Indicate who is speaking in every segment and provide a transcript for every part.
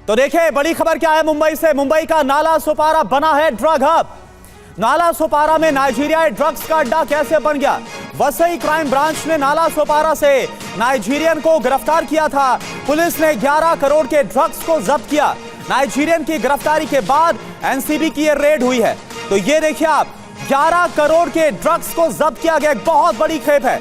Speaker 1: तो देखिए बड़ी खबर क्या है मुंबई से। मुंबई का नाला सोपारा बना है ड्रग हब। नाला सोपारा में नाइजीरियाई ड्रग्स का अड्डा कैसे बन गया? वसई क्राइम ब्रांच ने नाला सोपारा से नाइजीरियन को गिरफ्तार किया था। पुलिस ने 11 करोड़ के ड्रग्स को जब्त किया। नाइजीरियन की गिरफ्तारी के बाद एनसीबी की यह रेड हुई है। तो ये देखिए आप, 11 करोड़ के ड्रग्स को जब्त किया गया। एक बहुत बड़ी खेप है।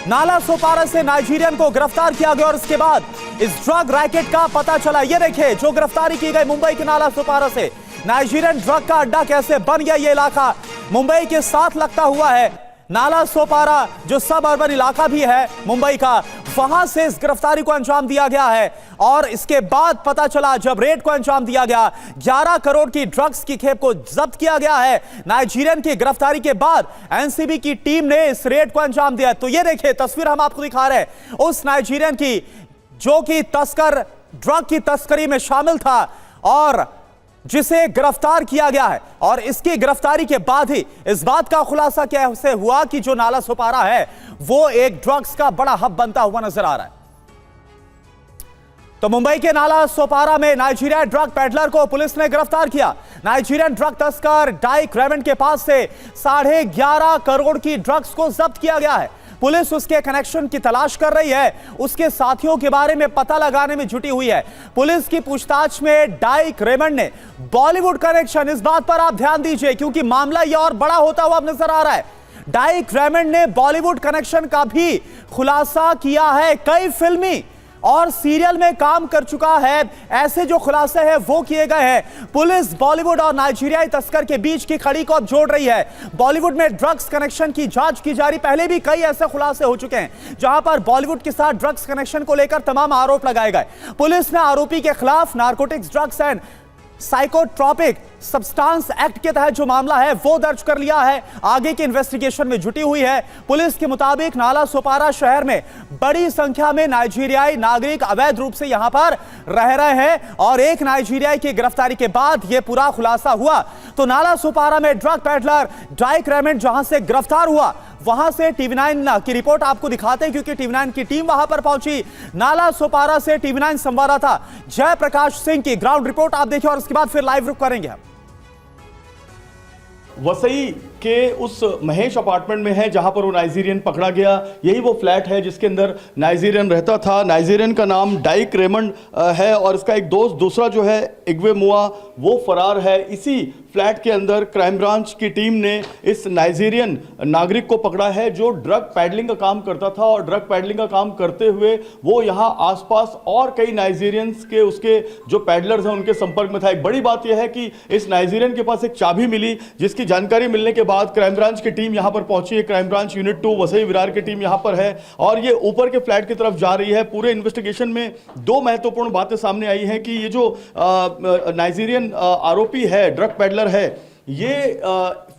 Speaker 1: नाला सोपारा से नाइजीरियन को गिरफ्तार किया गया और इसके बाद इस ड्रग रैकेट का पता चला। ये देखिए, जो गिरफ्तारी की गई मुंबई के नाला सोपारा से, नाइजीरियन ड्रग का अड्डा कैसे बन गया। ये इलाका मुंबई के साथ लगता हुआ है। नाला सोपारा जो सब अर्बन इलाका भी है मुंबई का, वहां से इस गिरफ्तारी को अंजाम दिया गया है। और इसके बाद पता चला, जब रेड को अंजाम दिया गया, 11 करोड़ की ड्रग्स की खेप को जब्त किया गया है। नाइजीरियन की गिरफ्तारी के बाद एनसीबी की टीम ने इस रेड को अंजाम दिया। तो ये देखिए तस्वीर हम आपको दिखा रहे हैं उस नाइजीरियन की जो कि तस्कर ड्रग की तस्करी में शामिल था और जिसे गिरफ्तार किया गया है। और इसकी गिरफ्तारी के बाद ही इस बात का खुलासा कैसे हुआ कि जो नाला सोपारा है वो एक ड्रग्स का बड़ा हब बनता हुआ नजर आ रहा है। तो मुंबई के नाला सोपारा में नाइजीरिया ड्रग पेडलर को पुलिस ने गिरफ्तार किया। नाइजीरियन ड्रग तस्कर डाइक रेमंड के पास से 11.5 करोड़ की ड्रग्स को जब्त किया गया है। पुलिस उसके कनेक्शन की तलाश कर रही है, उसके साथियों के बारे में पता लगाने में जुटी हुई है। पुलिस की पूछताछ में डाइक रेमंड ने बॉलीवुड कनेक्शन, इस बात पर आप ध्यान दीजिए क्योंकि मामला यह और बड़ा होता हुआ नजर आ रहा है। डाइक रेमंड ने बॉलीवुड कनेक्शन का भी खुलासा किया है। कई फिल्मी और सीरियल में काम कर चुका है। ऐसे जो खुलासे हैं वो किए गए हैं। पुलिस बॉलीवुड और नाइजीरियाई तस्कर के बीच की कड़ी को अब जोड़ रही है। बॉलीवुड में ड्रग्स कनेक्शन की जांच की जा रही। पहले भी कई ऐसे खुलासे हो चुके हैं जहां पर बॉलीवुड के साथ ड्रग्स कनेक्शन को लेकर तमाम आरोप लगाए गए। पुलिस ने आरोपी के खिलाफ narcotics, drugs and psychotropic substance act के तहत जो मामला है वो दर्ज कर लिया है। आगे की इन्वेस्टिगेशन में जुटी हुई है। पुलिस के मुताबिक नाला सोपारा शहर में बड़ी संख्या में नाइजीरियाई नागरिक अवैध रूप से यहां पर रह रहे हैं और एक नाइजीरियाई की गिरफ्तारी के बाद यह पूरा खुलासा हुआ। तो नाला सोपारा में ड्रग पेडलर डाइक रेमंड जहां से गिरफ्तार हुआ, वहां से टीवी9 की रिपोर्ट आपको दिखाते हैं क्योंकि टीवी9 की टीम वहां पर पहुंची। नाला सोपारा से टीवी9 संवाददाता जयप्रकाश सिंह की ग्राउंड रिपोर्ट आप देखिए और उसके बाद फिर लाइव रुक करेंगे हम।
Speaker 2: वसई के उस महेश अपार्टमेंट में है जहां पर वो नाइजीरियन पकड़ा गया। यही वो फ्लैट है जिसके अंदर नाइजीरियन रहता था। नाइजीरियन का नाम डाइक रेमंड है और इसका एक दोस्त दूसरा जो है इग्वे मुआ, वो फरार है। इसी फ्लैट के अंदर क्राइम ब्रांच की टीम ने इस नाइजीरियन नागरिक को पकड़ा है जो ड्रग पैडलिंग का काम करता था और ड्रग पैडलिंग का काम करते हुए वो यहाँ आसपास और कई नाइजीरियंस के उसके जो पैडलर्स हैं उनके संपर्क में था। एक बड़ी बात यह है कि इस नाइजीरियन के पास एक चाबी मिली जिसकी जानकारी मिलने के बाद क्राइम ब्रांच की टीम यहां पर पहुंची है। Crime branch unit 2 Vasai Virar की टीम यहां पर है और ये ऊपर के फ्लैट की तरफ जा रही है। पूरे इन्वेस्टिगेशन में 2 महत्वपूर्ण बातें सामने आई हैं कि ये जो नाइजीरियन आरोपी है, ड्रग पेडलर है, ये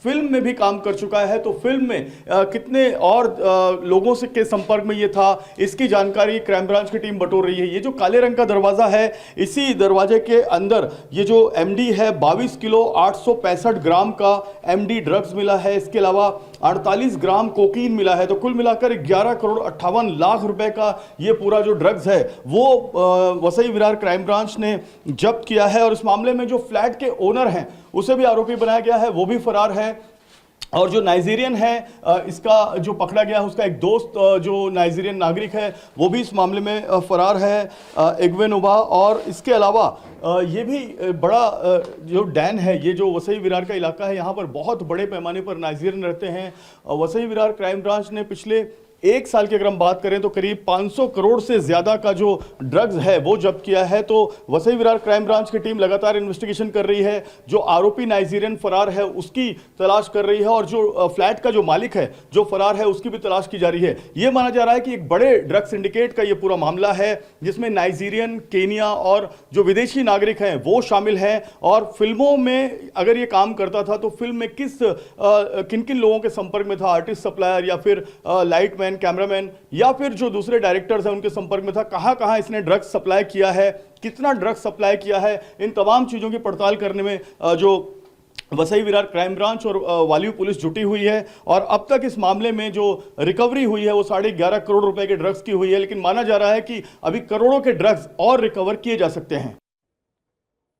Speaker 2: फिल्म में भी काम कर चुका है। तो फिल्म में कितने और लोगों से के संपर्क में ये था, इसकी जानकारी क्राइम ब्रांच की टीम बटोर रही है। ये जो काले रंग का दरवाजा है, इसी दरवाजे के अंदर ये जो एमडी है 22 किलो 865 ग्राम का एमडी ड्रग्स मिला है। इसके अलावा 48 ग्राम कोकीन मिला है। तो कुल मिलाकर 11 करोड़ 58 लाख रुपए का ये पूरा जो ड्रग्स है वो वसई विरार क्राइम ब्रांच ने जब्त किया है। और इस मामले में जो फ्लैट के ओनर हैं उसे भी आरोपी बनाया गया है, वो भी फरार है। और जो नाइजीरियन है इसका जो पकड़ा गया है उसका एक दोस्त जो नाइजीरियन नागरिक है वो भी इस मामले में फरार है, इग्वेनुबा। और इसके अलावा ये भी बड़ा जो डैन है, ये जो वसई विरार का इलाका है, यहाँ पर बहुत बड़े पैमाने पर नाइजीरियन रहते हैं। वसई विरार क्राइम ब्रांच ने पिछले 1 साल की अगर हम बात करें तो करीब 500 करोड़ से ज्यादा का जो ड्रग्स है वो जब्त किया है। तो वसई विरार क्राइम ब्रांच की टीम लगातार इन्वेस्टिगेशन कर रही है। जो आरोपी नाइजीरियन फरार है उसकी तलाश कर रही है और जो फ्लैट का जो मालिक है जो फरार है उसकी भी तलाश की जा रही है। यह माना जा रहा है कि एक बड़े ड्रग सिंडिकेट का यह पूरा मामला है जिसमें नाइजीरियन, केनिया और जो विदेशी नागरिक हैं वो शामिल हैं। और फिल्मों में अगर ये काम करता था तो फिल्म में किन किन लोगों के संपर्क में था, आर्टिस्ट, सप्लायर या फिर लाइटमैन, कैमरामैन या फिर जो दूसरे डायरेक्टर्स हैं उनके संपर्क में था, कहां कहां इसने ड्रग्स सप्लाई किया है, कितना ड्रग्स सप्लाई किया है, इन तमाम चीजों की पड़ताल करने में जो वसई विरार क्राइम ब्रांच और वालियू पुलिस जुटी हुई है। और अब तक इस मामले में जो रिकवरी हुई है वो 11.5 करोड़ रुपए के ड्रग्स की हुई है। लेकिन माना जा रहा है कि अभी करोड़ों के ड्रग्स और रिकवर किए जा सकते हैं।